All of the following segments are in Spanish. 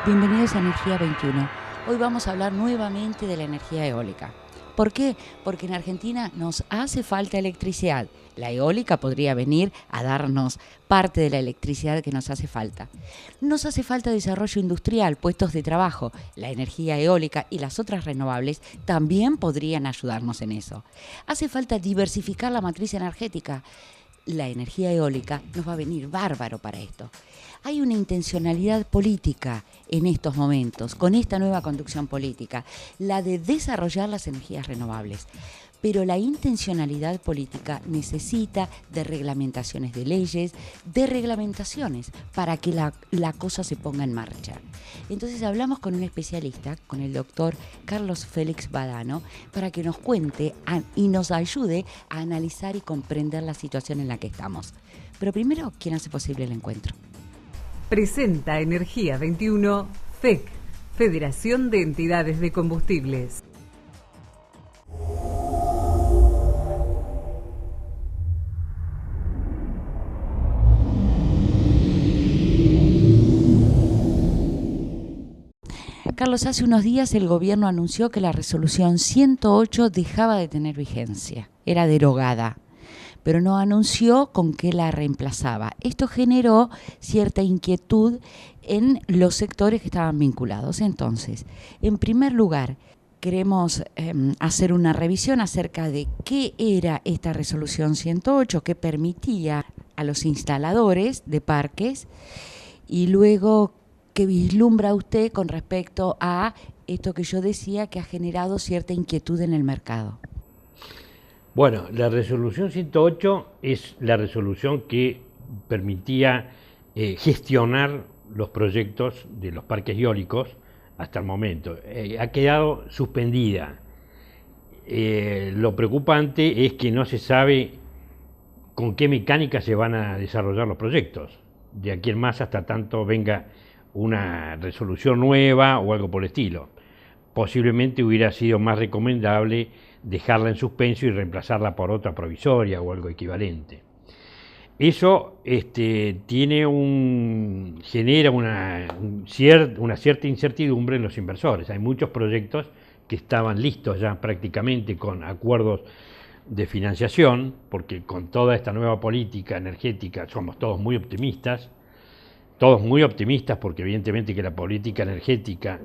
Bienvenidos a Energía 21. Hoy vamos a hablar nuevamente de la energía eólica. ¿Por qué? Porque en Argentina nos hace falta electricidad. La eólica podría venir a darnos parte de la electricidad que nos hace falta. Nos hace falta desarrollo industrial, puestos de trabajo. La energía eólica y las otras renovables también podrían ayudarnos en eso. Hace falta diversificar la matriz energética. La energía eólica nos va a venir bárbaro para esto. Hay una intencionalidad política en estos momentos, con esta nueva conducción política, la de desarrollar las energías renovables. Pero la intencionalidad política necesita de reglamentaciones de leyes, de reglamentaciones, para que la cosa se ponga en marcha. Entonces hablamos con un especialista, con el doctor Carlos Félix Badano, para que nos cuente y nos ayude a analizar y comprender la situación en la que estamos. Pero primero, ¿quién hace posible el encuentro? Presenta Energía 21, FEC, Federación de Entidades de Combustibles. Carlos, hace unos días el gobierno anunció que la resolución 108 dejaba de tener vigencia, era derogada, pero no anunció con qué la reemplazaba. Esto generó cierta inquietud en los sectores que estaban vinculados. Entonces, en primer lugar, queremos hacer una revisión acerca de qué era esta resolución 108, qué permitía a los instaladores de parques, y luego qué vislumbra usted con respecto a esto que yo decía que ha generado cierta inquietud en el mercado. Bueno, la resolución 108 es la resolución que permitía gestionar los proyectos de los parques eólicos hasta el momento. Ha quedado suspendida. Lo preocupante es que no se sabe con qué mecánica se van a desarrollar los proyectos. De aquí en más hasta tanto venga una resolución nueva o algo por el estilo. Posiblemente hubiera sido más recomendable dejarla en suspenso y reemplazarla por otra provisoria o algo equivalente. Eso genera una cierta incertidumbre en los inversores. Hay muchos proyectos que estaban listos ya prácticamente con acuerdos de financiación, porque con toda esta nueva política energética somos todos muy optimistas porque evidentemente que la política energética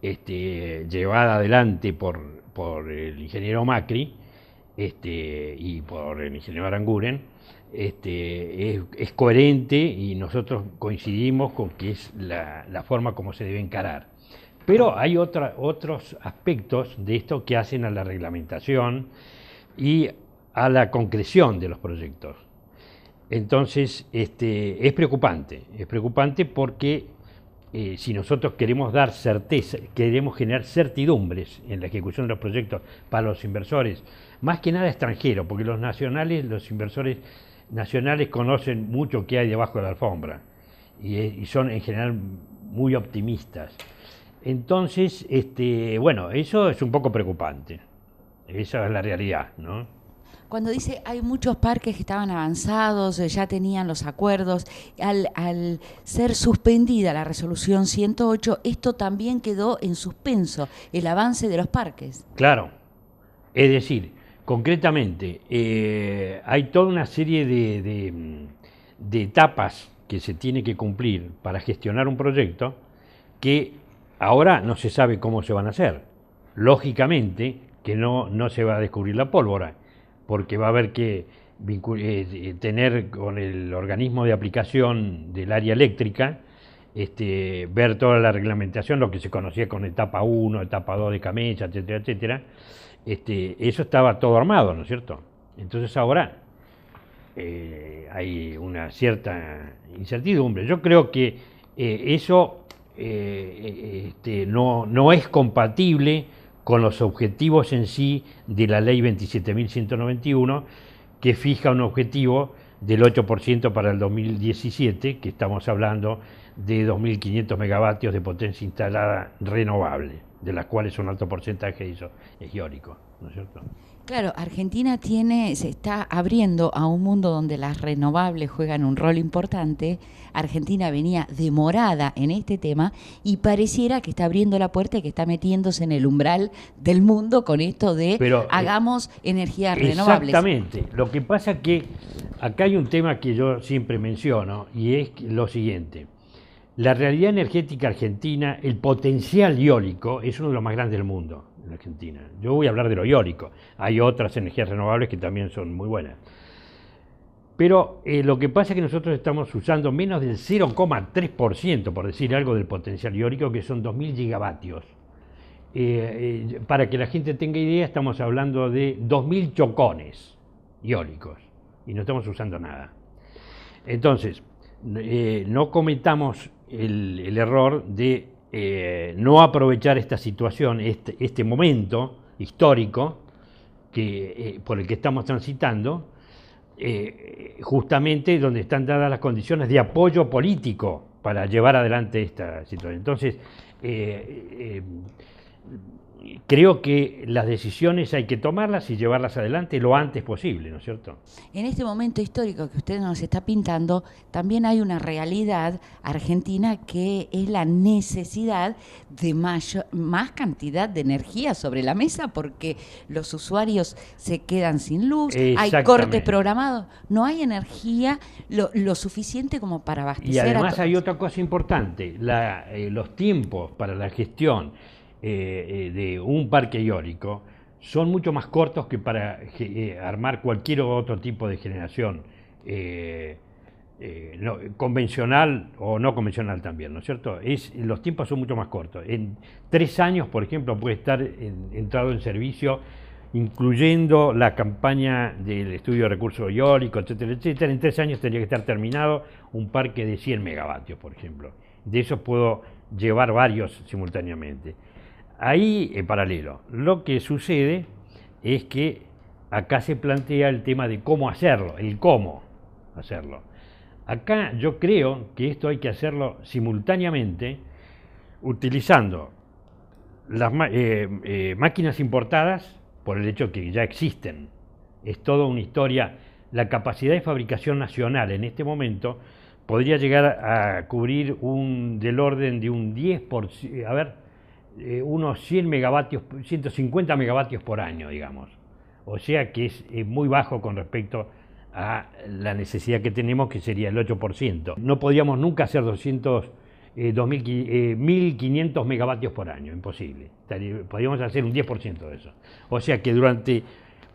llevada adelante por el ingeniero Macri y por el ingeniero Aranguren es coherente, y nosotros coincidimos con que es la forma como se debe encarar. Pero hay otros aspectos de esto que hacen a la reglamentación y a la concreción de los proyectos. Entonces, es preocupante porque si nosotros queremos dar certeza, queremos generar certidumbres en la ejecución de los proyectos para los inversores, más que nada extranjeros, porque los inversores nacionales conocen mucho qué hay debajo de la alfombra y son en general muy optimistas. Entonces, bueno, eso es un poco preocupante. Esa es la realidad, ¿no? Cuando dice hay muchos parques que estaban avanzados, ya tenían los acuerdos, al ser suspendida la resolución 108, esto también quedó en suspenso, el avance de los parques. Claro, es decir, concretamente, hay toda una serie de etapas que se tiene que cumplir para gestionar un proyecto que ahora no se sabe cómo se van a hacer. Lógicamente que no se va a descubrir la pólvora, porque va a haber que tener con el organismo de aplicación del área eléctrica, ver toda la reglamentación, lo que se conocía con etapa 1, etapa 2 de Camecha, etcétera, etcétera. Eso estaba todo armado, ¿no es cierto? Entonces ahora hay una cierta incertidumbre. Yo creo que eso no es compatible con los objetivos en sí de la ley 27.191, que fija un objetivo del 8% para el 2017, que estamos hablando de 2.500 megavatios de potencia instalada renovable, de las cuales un alto porcentaje es eólico, ¿no es cierto? Claro, Argentina se está abriendo a un mundo donde las renovables juegan un rol importante. Argentina venía demorada en este tema y pareciera que está abriendo la puerta y que está metiéndose en el umbral del mundo con esto de hagamos energías renovables. Exactamente. Lo que pasa es que acá hay un tema que yo siempre menciono y es lo siguiente. La realidad energética argentina, el potencial eólico es uno de los más grandes del mundo en Argentina. Yo voy a hablar de lo eólico. Hay otras energías renovables que también son muy buenas. Pero lo que pasa es que nosotros estamos usando menos del 0,3%, por decir algo, del potencial eólico, que son 2.000 gigavatios. Para que la gente tenga idea, estamos hablando de 2.000 chocones eólicos y no estamos usando nada. Entonces, no cometamos el error de no aprovechar esta situación, este momento histórico por el que estamos transitando, justamente donde están dadas las condiciones de apoyo político para llevar adelante esta situación. Entonces, creo que las decisiones hay que tomarlas y llevarlas adelante lo antes posible, ¿no es cierto? En este momento histórico que usted nos está pintando, también hay una realidad argentina que es la necesidad de más cantidad de energía sobre la mesa porque los usuarios se quedan sin luz, hay cortes programados, no hay energía lo suficiente como para abastecer. Y además hay otra cosa importante, los tiempos para la gestión de un parque eólico son mucho más cortos que para armar cualquier otro tipo de generación convencional o no convencional también, ¿no es cierto? Los tiempos son mucho más cortos. En 3 años, por ejemplo, puede estar entrado en servicio, incluyendo la campaña del estudio de recursos eólicos, etcétera, etcétera. En 3 años tendría que estar terminado un parque de 100 megavatios, por ejemplo. De esos puedo llevar varios simultáneamente. Ahí, en paralelo, lo que sucede es que acá se plantea el tema de cómo hacerlo, el cómo hacerlo. Acá yo creo que esto hay que hacerlo simultáneamente utilizando las máquinas importadas por el hecho que ya existen. Es toda una historia. La capacidad de fabricación nacional en este momento podría llegar a cubrir del orden de un 10%, unos 100 megavatios, 150 megavatios por año, digamos. O sea que es muy bajo con respecto a la necesidad que tenemos, que sería el 8%. No podríamos nunca hacer 1.500 megavatios por año, imposible. Podríamos hacer un 10% de eso. O sea que durante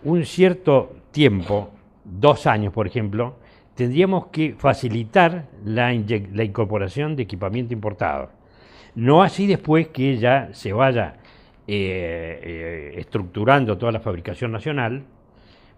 un cierto tiempo, 2 años por ejemplo, tendríamos que facilitar la incorporación de equipamiento importado. No así después que ya se vaya estructurando toda la fabricación nacional,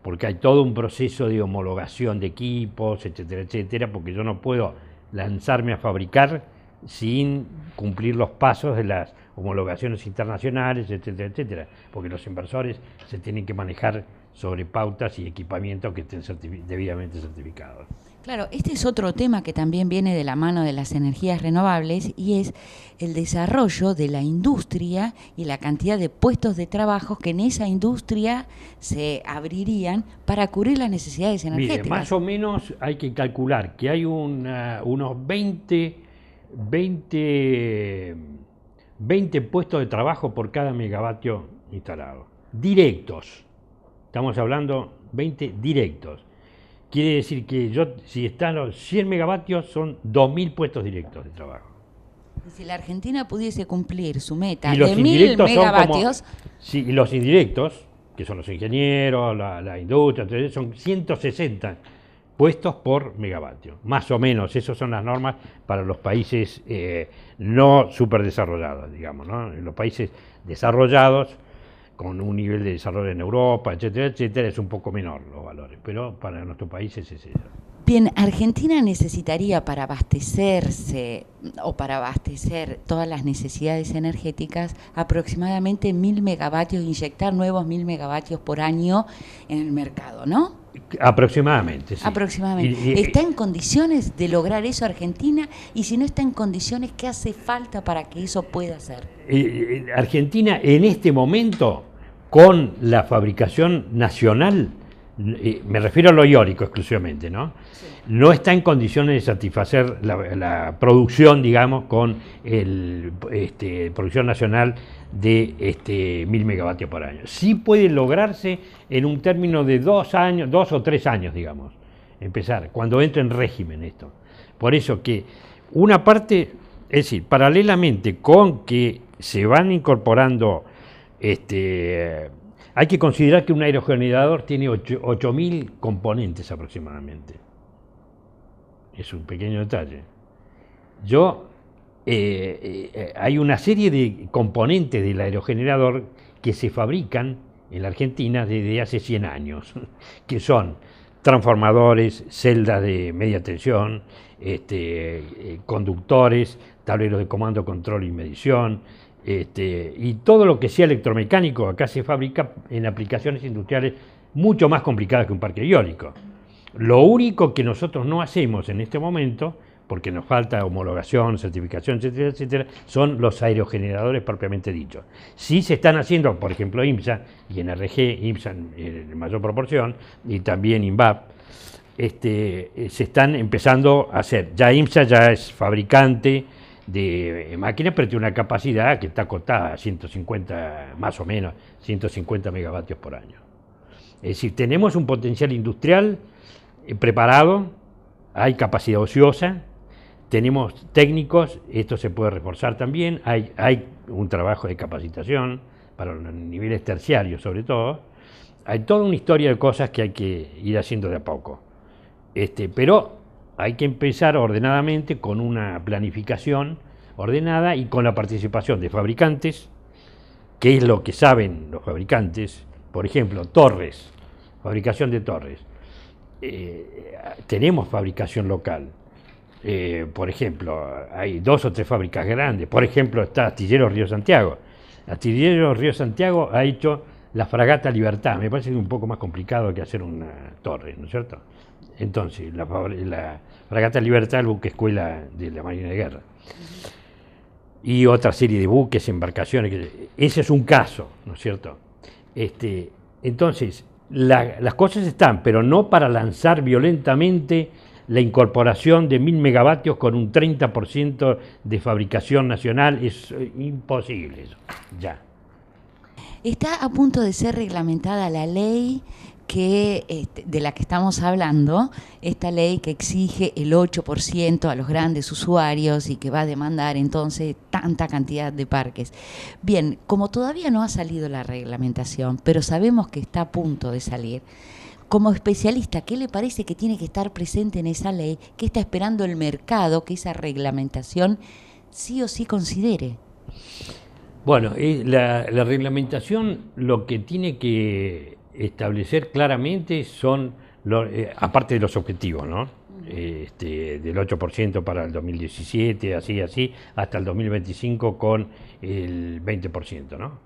porque hay todo un proceso de homologación de equipos, etcétera, etcétera, porque yo no puedo lanzarme a fabricar sin cumplir los pasos de las homologaciones internacionales, etcétera, etcétera, porque los inversores se tienen que manejar sobre pautas y equipamientos que estén debidamente certificados. Claro, este es otro tema que también viene de la mano de las energías renovables y es el desarrollo de la industria y la cantidad de puestos de trabajo que en esa industria se abrirían para cubrir las necesidades energéticas. Mire, más o menos hay que calcular que hay unos 20 puestos de trabajo por cada megavatio instalado. Directos. Estamos hablando 20 directos. Quiere decir que si están los 100 megavatios, son 2.000 puestos directos de trabajo. Y si la Argentina pudiese cumplir su meta de 1.000 megavatios... Sí, y los indirectos, que son los ingenieros, la industria, son 160 puestos por megavatio. Más o menos, esas son las normas para los países no superdesarrollados, digamos, ¿no? En los países desarrollados, con un nivel de desarrollo en Europa, etcétera, etcétera, es un poco menor los valores, pero para nuestros países es eso. Bien, Argentina necesitaría para abastecerse o para abastecer todas las necesidades energéticas aproximadamente 1.000 megavatios, inyectar nuevos 1.000 megavatios por año en el mercado, ¿no? Aproximadamente, sí. Aproximadamente. ¿Está en condiciones de lograr eso Argentina? Y si no está en condiciones, ¿qué hace falta para que eso pueda ser? Argentina en este momento, con la fabricación nacional, me refiero a lo eólico exclusivamente, ¿no? Sí. No está en condiciones de satisfacer la producción, digamos, con producción nacional de 1000 megavatios por año. Sí puede lograrse en un término de 2 o 3 años, digamos, empezar, cuando entre en régimen esto. Por eso que una parte, es decir, paralelamente con que se van incorporando hay que considerar que un aerogenerador tiene 8.000 componentes aproximadamente. Es un pequeño detalle. Hay una serie de componentes del aerogenerador que se fabrican en la Argentina desde hace 100 años, que son transformadores, celdas de media tensión, conductores, tableros de comando, control y medición, y todo lo que sea electromecánico acá se fabrica en aplicaciones industriales mucho más complicadas que un parque eólico. Lo único que nosotros no hacemos en este momento, porque nos falta homologación, certificación, etcétera, etcétera, son los aerogeneradores propiamente dichos. Sí se están haciendo, por ejemplo, IMSA y NRG, IMSA en mayor proporción, y también INVAP, se están empezando a hacer. Ya IMSA ya es fabricante de máquinas, pero tiene una capacidad que está acotada a 150, más o menos, 150 megavatios por año. Es decir, tenemos un potencial industrial preparado, hay capacidad ociosa, tenemos técnicos, esto se puede reforzar también, hay un trabajo de capacitación para los niveles terciarios sobre todo, hay toda una historia de cosas que hay que ir haciendo de a poco. Pero hay que empezar ordenadamente con una planificación ordenada y con la participación de fabricantes, que es lo que saben los fabricantes. Por ejemplo, torres, fabricación de torres. Tenemos fabricación local. Por ejemplo, hay 2 o 3 fábricas grandes. Por ejemplo, está Astilleros Río Santiago. Astilleros Río Santiago ha hecho la fragata Libertad. Me parece un poco más complicado que hacer una torre, ¿no es cierto? Entonces, la fragata Libertad, el buque escuela de la Marina de Guerra. Y otra serie de buques, embarcaciones. Ese es un caso, ¿no es cierto? Entonces, las cosas están, pero no para lanzar violentamente la incorporación de 1000 megavatios con un 30% de fabricación nacional. Es imposible eso, ya. Está a punto de ser reglamentada la ley de la que estamos hablando, esta ley que exige el 8% a los grandes usuarios y que va a demandar entonces tanta cantidad de parques. Bien, como todavía no ha salido la reglamentación, pero sabemos que está a punto de salir, como especialista, ¿qué le parece que tiene que estar presente en esa ley? ¿Qué está esperando el mercado que esa reglamentación sí o sí considere? Bueno, la reglamentación lo que tiene que establecer claramente son, aparte de los objetivos, ¿no? Del 8% para el 2017, así, hasta el 2025 con el 20%, ¿no?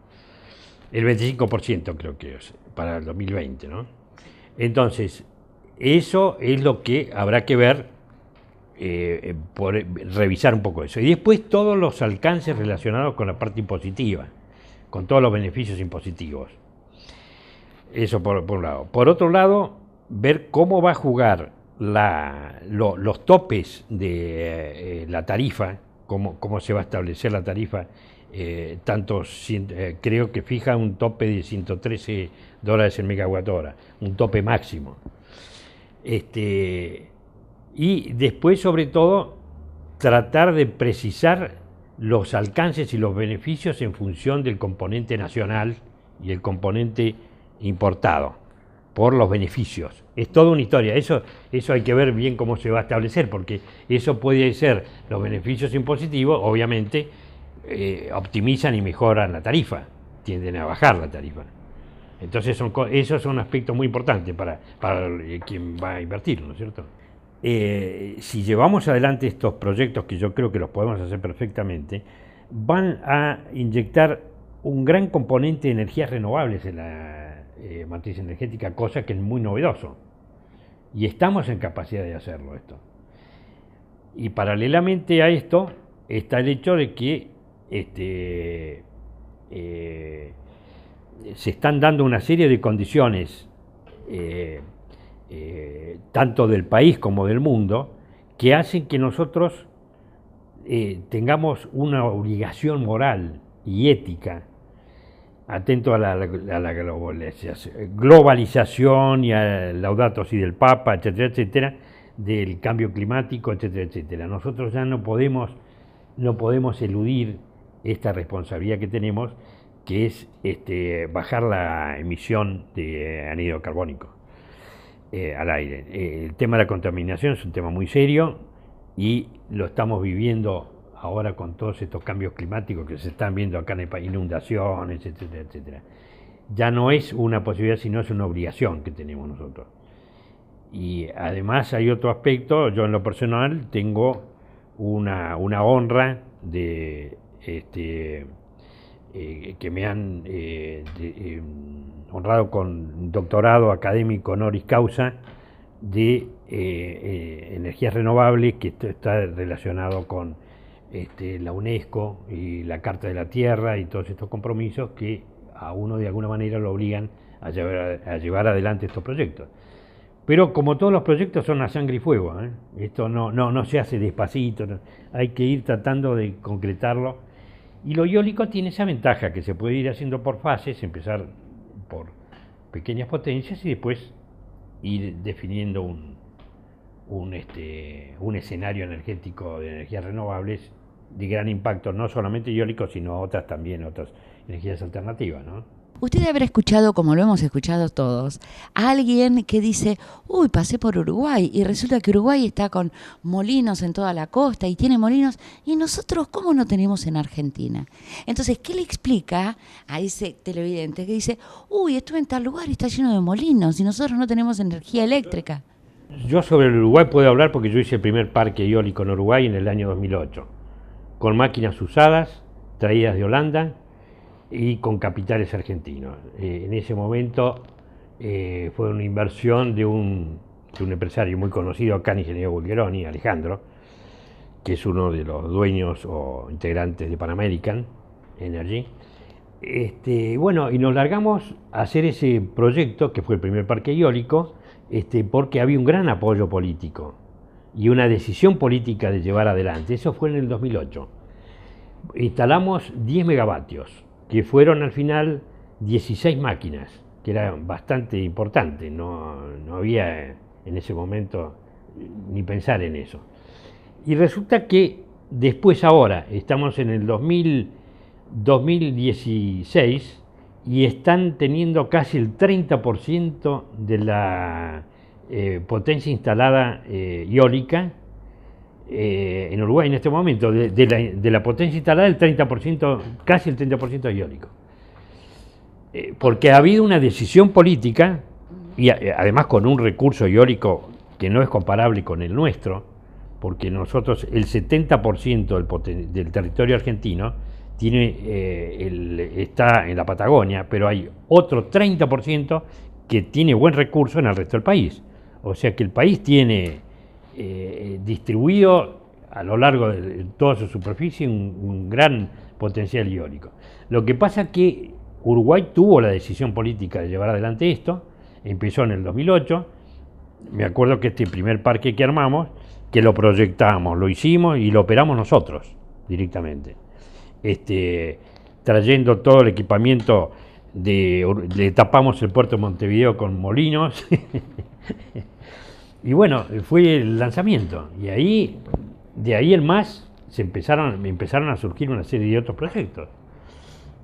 El 25% creo que es, para el 2020, ¿no? Entonces, eso es lo que habrá que ver, revisar un poco eso. Y después todos los alcances relacionados con la parte impositiva, con todos los beneficios impositivos. Eso por un lado. Por otro lado, ver cómo va a jugar los topes de la tarifa, cómo se va a establecer la tarifa. Creo que fija un tope de $113 el megawatt hora, un tope máximo. Y después, sobre todo, tratar de precisar los alcances y los beneficios en función del componente nacional y el componente importado, por los beneficios. Es toda una historia, eso hay que ver bien cómo se va a establecer, porque eso puede ser los beneficios impositivos, obviamente optimizan y mejoran la tarifa, tienden a bajar la tarifa. Entonces esos son aspectos muy importantes para quien va a invertir, ¿no es cierto? Si llevamos adelante estos proyectos, que yo creo que los podemos hacer perfectamente, van a inyectar un gran componente de energías renovables en la matriz energética, cosa que es muy novedoso. Y estamos en capacidad de hacerlo esto. Y paralelamente a esto está el hecho de que se están dando una serie de condiciones, tanto del país como del mundo, que hacen que nosotros tengamos una obligación moral y ética, atento a la globalización y a Laudato Si del Papa, etcétera, etcétera, del cambio climático, etcétera, etcétera. Nosotros ya no podemos eludir esta responsabilidad que tenemos, que es bajar la emisión de anhídrido carbónico al aire. El tema de la contaminación es un tema muy serio y lo estamos viviendo ahora con todos estos cambios climáticos que se están viendo acá en el país, inundaciones, etcétera, etcétera. Ya no es una posibilidad, sino es una obligación que tenemos nosotros. Y además hay otro aspecto. Yo en lo personal tengo una honra de que me han honrado con un doctorado académico honoris causa de energías renovables, que está relacionado con la UNESCO y la Carta de la Tierra y todos estos compromisos que a uno de alguna manera lo obligan a llevar adelante estos proyectos. Pero como todos los proyectos son a sangre y fuego, esto no se hace despacito, hay que ir tratando de concretarlo. Y lo eólico tiene esa ventaja, que se puede ir haciendo por fases, empezar por pequeñas potencias y después ir definiendo un escenario energético de energías renovables de gran impacto, no solamente eólico, sino otras energías alternativas, ¿no? Usted habrá escuchado, como lo hemos escuchado todos, a alguien que dice, uy, pasé por Uruguay y resulta que Uruguay está con molinos en toda la costa y tiene molinos, y nosotros, ¿cómo no tenemos en Argentina? Entonces, ¿qué le explica a ese televidente que dice, uy, estuve en tal lugar y está lleno de molinos y nosotros no tenemos energía eléctrica? Yo sobre el Uruguay puedo hablar porque yo hice el primer parque eólico en Uruguay en el año 2008, con máquinas usadas, traídas de Holanda, y con capitales argentinos. En ese momento fue una inversión de un empresario muy conocido acá, el ingeniero Bulgeroni, Alejandro, que es uno de los dueños o integrantes de Pan American Energy. Bueno, y nos largamos a hacer ese proyecto, que fue el primer parque eólico, porque había un gran apoyo político y una decisión política de llevar adelante. Eso fue en el 2008. Instalamos 10 megavatios, que fueron al final 16 máquinas, que era bastante importante, no había en ese momento ni pensar en eso. Y resulta que después, ahora, estamos en el 2016 y están teniendo casi el 30% de la potencia instalada eólica en Uruguay en este momento. De la potencia instalada, el 30%, casi el 30% eólico. Porque ha habido una decisión política, y además con un recurso eólico que no es comparable con el nuestro, porque nosotros el 70% del territorio argentino está en la Patagonia, pero hay otro 30% que tiene buen recurso en el resto del país. O sea que el país tiene distribuido a lo largo de toda su superficie un gran potencial eólico. Lo que pasa es que Uruguay tuvo la decisión política de llevar adelante esto, empezó en el 2008, me acuerdo que este primer parque que armamos, que lo proyectamos, lo hicimos y lo operamos nosotros directamente, trayendo todo el equipamiento, le tapamos el puerto de Montevideo con molinos. Y bueno, fue el lanzamiento, y de ahí en más empezaron a surgir una serie de otros proyectos.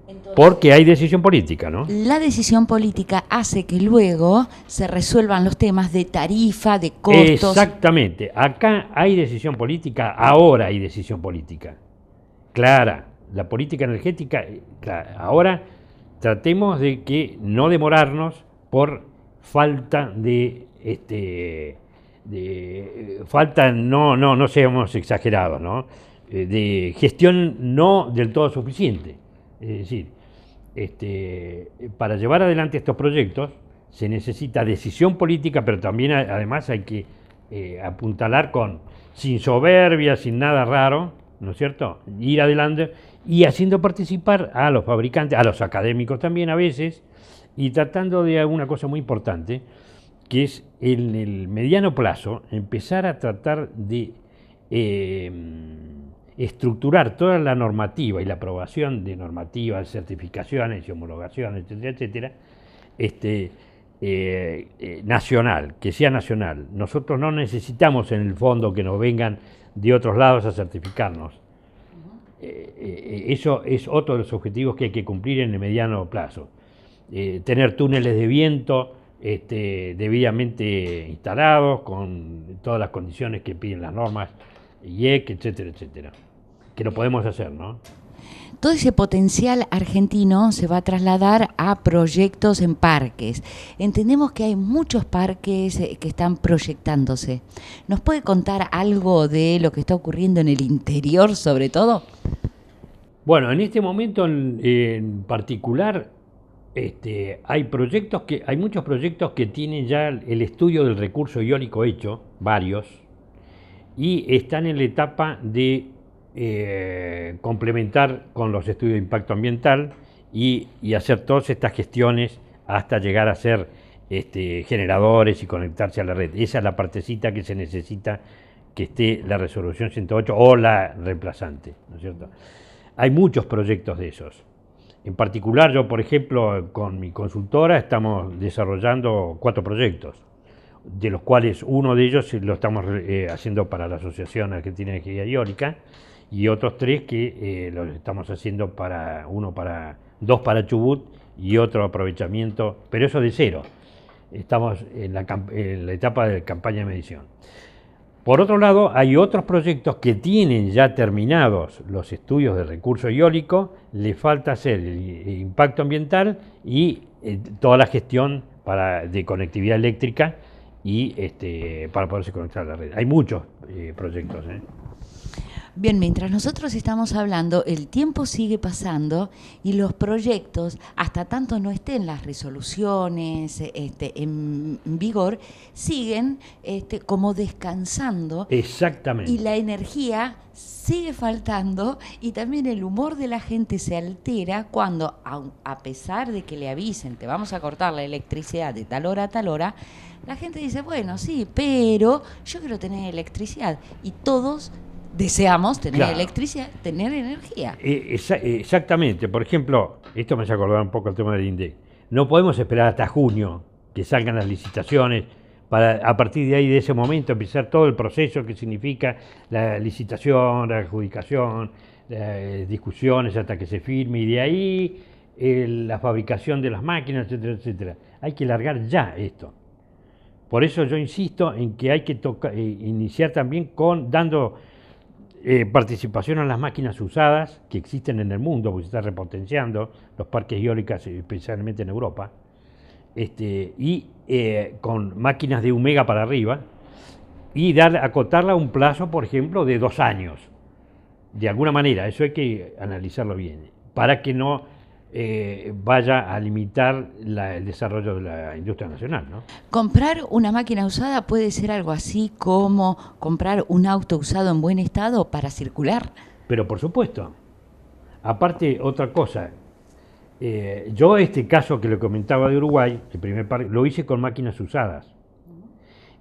Entonces, porque hay decisión política, ¿no? La decisión política hace que luego se resuelvan los temas de tarifa, de costos. Exactamente, acá hay decisión política, ahora hay decisión política clara, la política energética clara. Ahora tratemos de que no demorarnos por falta no seamos exagerados, ¿no? De gestión no del todo suficiente. Es decir, para llevar adelante estos proyectos se necesita decisión política, pero también además hay que apuntalar sin soberbia, sin nada raro, ¿no es cierto? Ir adelante y haciendo participar a los fabricantes, a los académicos también a veces, y tratando de alguna cosa muy importante, que es en el mediano plazo empezar a tratar de estructurar toda la normativa y la aprobación de normativas, certificaciones y homologaciones, etcétera, etcétera, nacional, que sea nacional. Nosotros no necesitamos en el fondo que nos vengan de otros lados a certificarnos. Eso es otro de los objetivos que hay que cumplir en el mediano plazo. Tener túneles de viento debidamente instalados, con todas las condiciones que piden las normas IEC, etcétera, etcétera. Que lo podemos hacer, ¿no? Todo ese potencial argentino se va a trasladar a proyectos en parques. Entendemos que hay muchos parques que están proyectándose. ¿Nos puede contar algo de lo que está ocurriendo en el interior, sobre todo? Bueno, en este momento en particular hay muchos proyectos que tienen ya el estudio del recurso eólico hecho, varios, y están en la etapa de complementar con los estudios de impacto ambiental y hacer todas estas gestiones hasta llegar a ser generadores y conectarse a la red. Esa es la partecita que se necesita que esté la resolución 108 o la reemplazante, ¿no es cierto? Hay muchos proyectos de esos. En particular, yo, por ejemplo, con mi consultora estamos desarrollando 4 proyectos, de los cuales uno de ellos lo estamos haciendo para la Asociación Argentina de Energía Eólica, y otros 3 que los estamos haciendo dos para Chubut y otro aprovechamiento, pero eso de cero. Estamos en la etapa de campaña de medición. Por otro lado, hay otros proyectos que tienen ya terminados los estudios de recurso eólico, le falta hacer el impacto ambiental y toda la gestión de conectividad eléctrica y para poderse conectar a la red. Hay muchos proyectos. Bien, mientras nosotros estamos hablando, el tiempo sigue pasando y los proyectos, hasta tanto no estén las resoluciones en vigor, siguen como descansando. Exactamente. Y la energía sigue faltando y también el humor de la gente se altera cuando, a pesar de que le avisen, te vamos a cortar la electricidad de tal hora a tal hora, la gente dice, bueno, sí, pero yo quiero tener electricidad. Y todos deseamos tener electricidad, tener energía. Exactamente. Por ejemplo, esto me hace acordar un poco el tema del INDEC. No podemos esperar hasta junio que salgan las licitaciones para a partir de ahí, de ese momento, empezar todo el proceso que significa la licitación, la adjudicación, las discusiones hasta que se firme, y de ahí la fabricación de las máquinas, etcétera, etcétera. Hay que largar ya esto. Por eso yo insisto en que hay que iniciar también dando participación en las máquinas usadas que existen en el mundo, porque se está repotenciando los parques eólicos, especialmente en Europa, con máquinas de 1 mega para arriba, y acotarla a un plazo, por ejemplo, de 2 años. De alguna manera, eso hay que analizarlo bien, para que no vaya a limitar el desarrollo de la industria nacional, ¿no? Comprar una máquina usada puede ser algo así como comprar un auto usado en buen estado para circular. Pero por supuesto. Aparte, otra cosa, yo este caso que le comentaba de Uruguay, el primer parque, lo hice con máquinas usadas.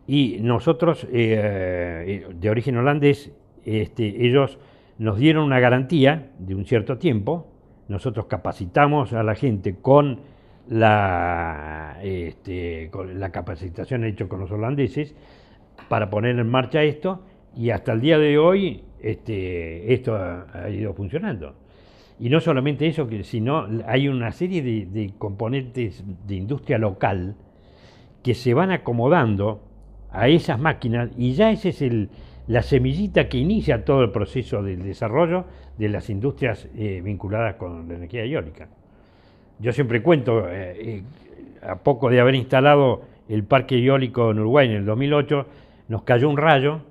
Y nosotros, de origen holandés, ellos nos dieron una garantía de un cierto tiempo. Nosotros capacitamos a la gente con la capacitación hecha con los holandeses para poner en marcha esto, y hasta el día de hoy esto ha ido funcionando. Y no solamente eso, sino hay una serie de componentes de industria local que se van acomodando a esas máquinas, y ya esa es la semillita que inicia todo el proceso del desarrollo de las industrias vinculadas con la energía eólica. Yo siempre cuento, a poco de haber instalado el parque eólico en Uruguay en el 2008, nos cayó un rayo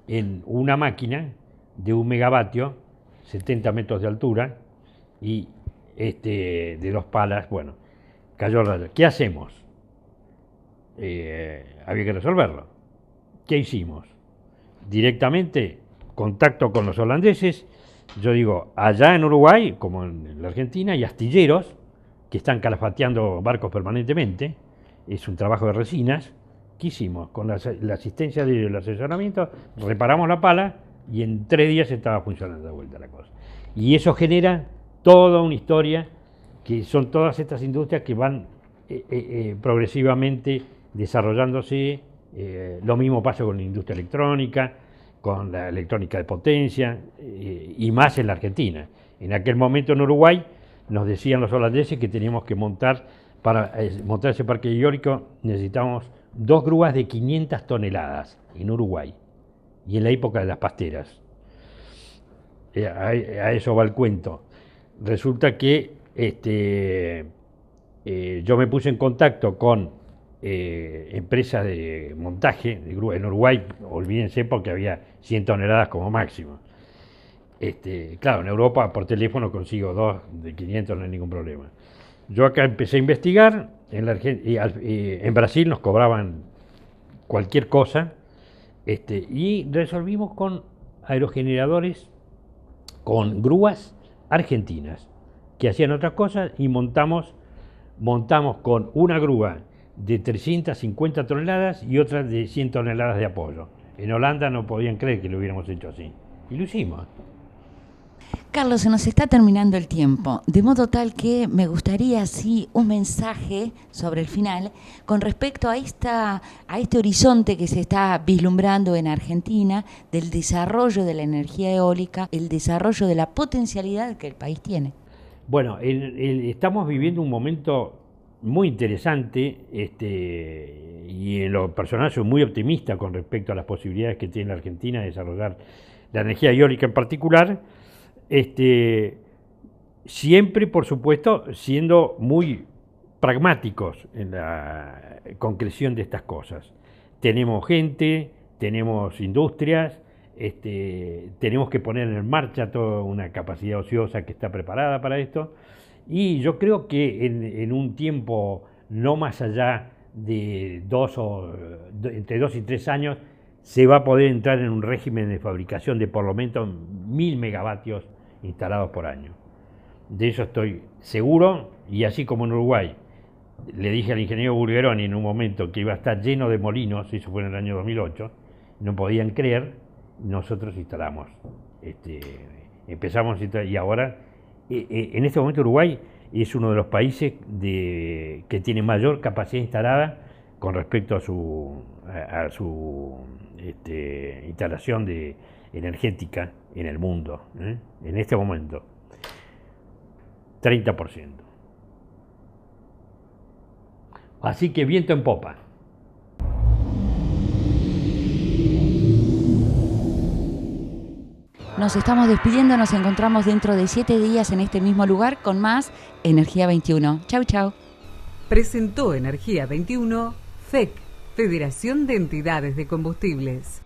en una máquina de 1 megavatio, 70 metros de altura, y de 2 palas. Bueno, cayó el rayo. ¿Qué hacemos? Había que resolverlo. ¿Qué hicimos? Directamente contacto con los holandeses, Yo digo, allá en Uruguay, como en la Argentina, hay astilleros que están calafateando barcos permanentemente. Es un trabajo de resinas. ¿Qué hicimos? Con la asistencia del asesoramiento, reparamos la pala y en 3 días estaba funcionando de vuelta la cosa. Y eso genera toda una historia, que son todas estas industrias que van progresivamente desarrollándose. Lo mismo pasa con la industria electrónica, con la electrónica de potencia, y más en la Argentina. En aquel momento en Uruguay nos decían los holandeses que teníamos que montar, para montar ese parque eólico necesitábamos 2 grúas de 500 toneladas en Uruguay, y en la época de las pasteras. A eso va el cuento. Resulta que yo me puse en contacto con empresas de montaje de grúas. En Uruguay, olvídense, porque había 100 toneladas como máximo. Claro, en Europa por teléfono consigo 2 de 500, no hay ningún problema. Yo acá empecé a investigar, en Brasil nos cobraban cualquier cosa, y resolvimos con aerogeneradores, con grúas argentinas, que hacían otras cosas, y montamos con una grúa de 350 toneladas y otra de 100 toneladas de apoyo. En Holanda no podían creer que lo hubiéramos hecho así, y lo hicimos. Carlos, se nos está terminando el tiempo, de modo tal que me gustaría, sí, un mensaje sobre el final con respecto a este horizonte que se está vislumbrando en Argentina del desarrollo de la energía eólica, el desarrollo de la potencialidad que el país tiene. Bueno, estamos viviendo un momento muy interesante, y en lo personal soy muy optimista con respecto a las posibilidades que tiene la Argentina de desarrollar la energía eólica en particular. Siempre, por supuesto, siendo muy pragmáticos en la concreción de estas cosas. Tenemos gente, tenemos industrias, tenemos que poner en marcha toda una capacidad ociosa que está preparada para esto, y yo creo que en un tiempo no más allá de entre 2 y 3 años se va a poder entrar en un régimen de fabricación de por lo menos 1000 megavatios instalados por año. De eso estoy seguro, y así como en Uruguay le dije al ingeniero Bulgeroni en un momento que iba a estar lleno de molinos, eso fue en el año 2008, no podían creer, nosotros instalamos, empezamos a instalar, y ahora en este momento Uruguay es uno de los países que tiene mayor capacidad instalada con respecto a su instalación energética en el mundo, en este momento, 30%. Así que viento en popa. Nos estamos despidiendo, nos encontramos dentro de 7 días en este mismo lugar con más Energía 21. Chau, chau. Presentó Energía 21, FEC, Federación de Entidades de Combustibles.